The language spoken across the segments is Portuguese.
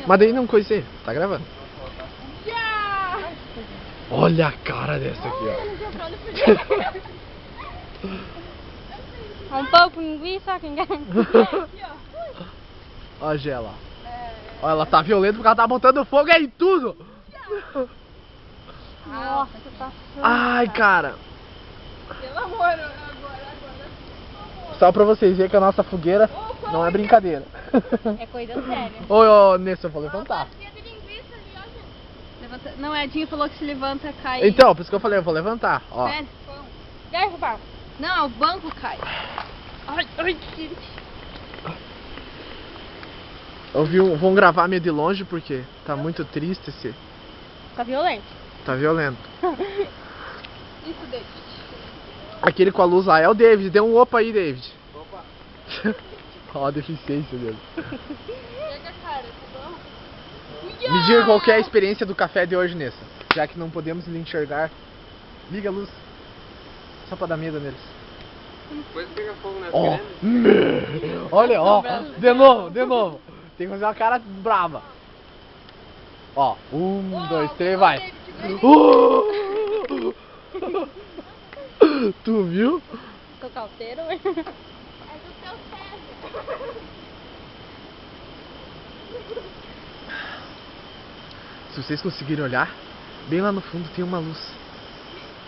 Mas daí não coisei, tá gravando. Olha a cara dessa aqui, ó. Um pouco de linguiça, quem quer? Ó a Gela. Ó, ela tá violenta porque ela tá botando fogo em tudo. Nossa, tá Ai, cara. Pelo amor, agora. Só pra vocês verem que a nossa fogueira não é brincadeira. É coisa séria. Ô, Nessa, eu vou levantar. Levanta... Não, a Edinho falou que se levanta, cai. Então, por isso que eu falei, eu vou levantar, ó. Sério? E aí, papai? Não, o banco cai. Ai, Vamos gravar meio de longe porque tá muito triste esse. Tá violento. Tá violento. Isso, David. Aquele com a luz lá é o David. Dê um opa aí, David. Opa. Ó a deficiência dele. Pega a cara, tá bom? Me diga qual que é a experiência do café de hoje, Nessa. Já que não podemos lhe enxergar. Liga a luz. Só pra dar medo neles. Depois pega fogo nas Ó. grandes. Olha, ó. De novo. Tem que fazer uma cara brava. Ó. 1, 2, 3, vai. Tu viu? Tô calteiro, É do teu cérebro. Se vocês conseguirem olhar, bem lá no fundo tem uma luz.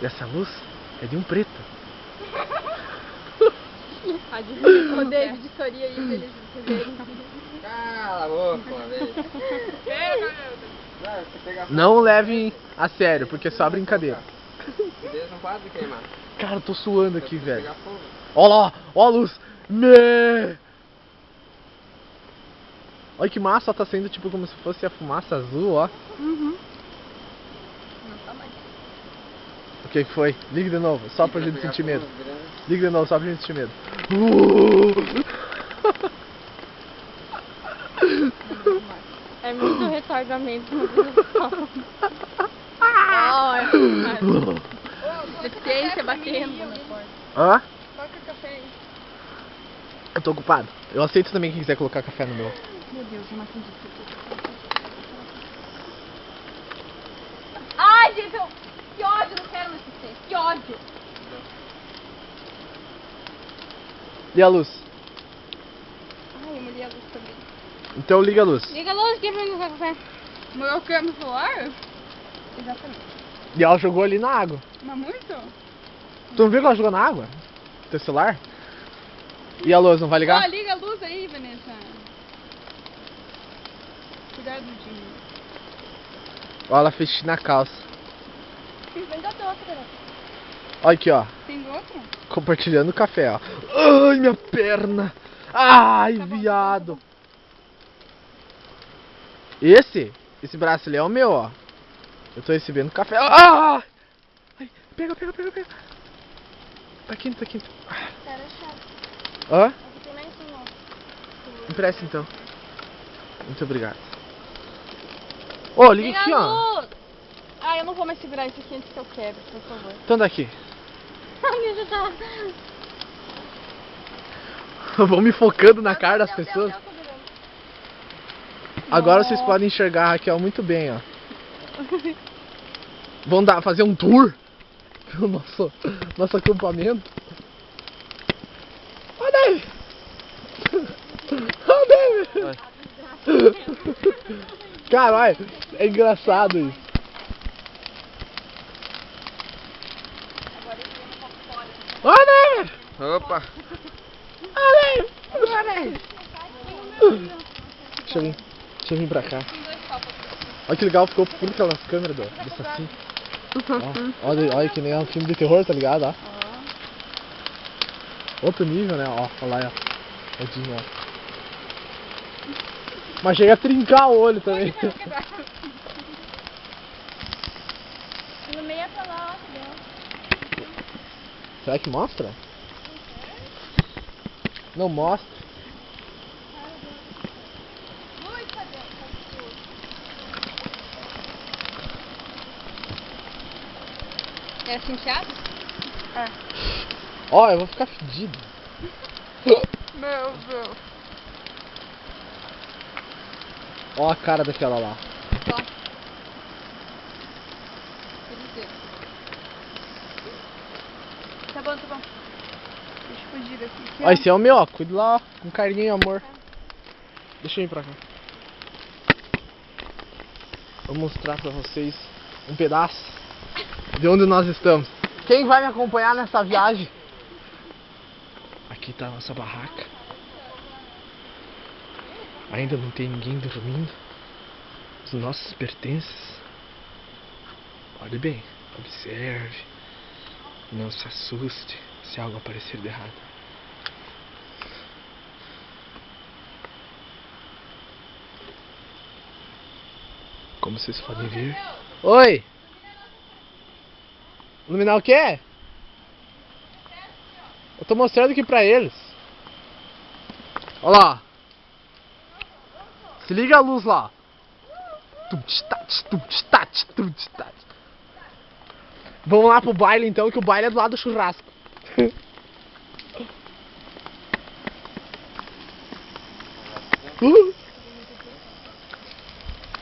E essa luz é de um preto. Ô, David, sorri aí pra eles verem. Cala a boca, uma vez. Não, você pega fogo. Não levem a sério, porque é só brincadeira. Deus não para de queimar. Cara, eu tô suando aqui, velho. Pegar fogo. Ó lá, ó a luz. Olha que massa, ó, tá saindo tipo como se fosse a fumaça azul, ó. Não tá mais. O que foi? Liga de novo, só pra gente Pegar sentir fogo medo. nas grandes. Liga de novo, só pra gente sentir medo. É muito retardamento. Deficiência batendo na porta. Hã? Coloca café aí. Eu tô ocupado. Eu aceito também quem quiser colocar café no meu. Meu Deus, eu não acredito. Ai, gente, que ódio, não quero mais assistir. Que ódio. E a luz? Ai, eu molhei a luz também. Então liga a luz. Liga a luz, que vem no café. Molhou o creme no celular? Exatamente. E ela jogou ali na água. Mas muito? Tu não viu que ela jogou na água? Teu celular? E a luz, não vai ligar? Ó, liga a luz aí, Vanessa. Cuidado, Dinho. Ó, ela fez xixi na calça. Vem da outra. Olha aqui, ó. Tem outro? Compartilhando o café, ó. Ai, minha perna. Ai, viado. Esse braço ali é o meu, ó. Eu tô recebendo café. Ah! Ai, pega. Tá quente. Cara, chato. Hã? Aqui tem mais um, ó. Empresta então. Muito obrigado. Ô, liga Liga aqui, a ó. luz. Ah, eu não vou mais segurar isso aqui antes que eu quebre, por favor. Então daqui. Deixa eu tá. Vão me focando na cara das pessoas. Agora vocês podem enxergar a Raquel muito bem, ó. Vão fazer um tour pelo nosso acampamento. Ó, David! Ó, David! Caralho, é engraçado isso. Ó, David! Opa! Ó, David! Deixa eu vir pra cá. Olha que legal, ficou por aquelas câmeras do Saci. Olha que nem é um filme de terror, tá ligado? Ó. Outro nível, né? Ó, olha lá, ó. Tadinho, ó. Mas chega a trincar o olho também. No meio é pra lá, ó. Será que mostra? Não mostra. É assim, Thiago? Ó, eu vou ficar fedido. Meu Deus. Ó a cara daquela lá. Só. Ele tá bom, tá bom. Deixa eu fugir daqui. Ó, esse é o meu, ó. Cuida lá, ó. Com carinho, amor. Deixa eu ir pra cá. Vou mostrar pra vocês um pedaço de onde nós estamos. Quem vai me acompanhar nessa viagem? Aqui tá a nossa barraca. Ainda não tem ninguém dormindo. Os nossos pertences. Olhe bem, observe. Não se assuste se algo aparecer de errado. Como vocês podem ver. Oi! Iluminar o quê? Eu tô mostrando aqui pra eles. Olha lá. Se liga a luz lá. Vamos lá pro baile então, que o baile é do lado do churrasco.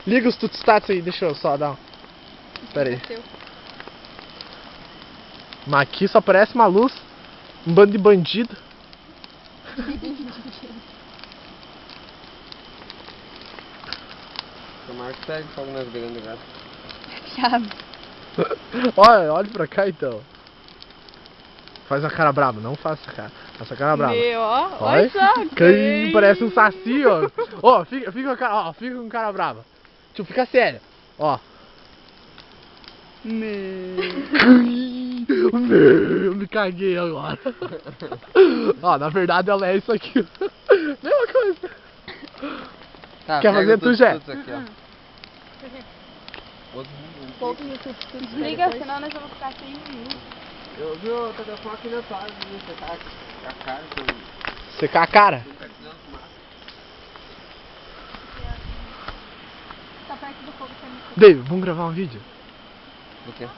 Liga os tutstats aí, deixa eu só dar. Pera aí. Mas aqui só aparece uma luz, um bando de bandido. Tomara que pegue fogo nas grandes gato. Olha pra cá então. Faz a cara brava, não faça essa cara. Faça a cara brava. Meu, ó. Olha Olha só. que parece um saci, ó. Ó, fica com a cara, ó, fica com cara brava. Deixa eu ficar sério. Ó. Eu me caguei agora. Ó, na verdade ela é isso aqui. Mesma coisa. Tá, Quer pega fazer tu, Jé? tudo aqui, ó. Pouco no tudo. Desliga, senão nós vamos ficar sem minutos. Eu vi o telefone aqui na sala, você tá com a cara, Secar a cara. tá precisando fumar. Tá perto do fogo, tá me David, vamos gravar um vídeo? O quê?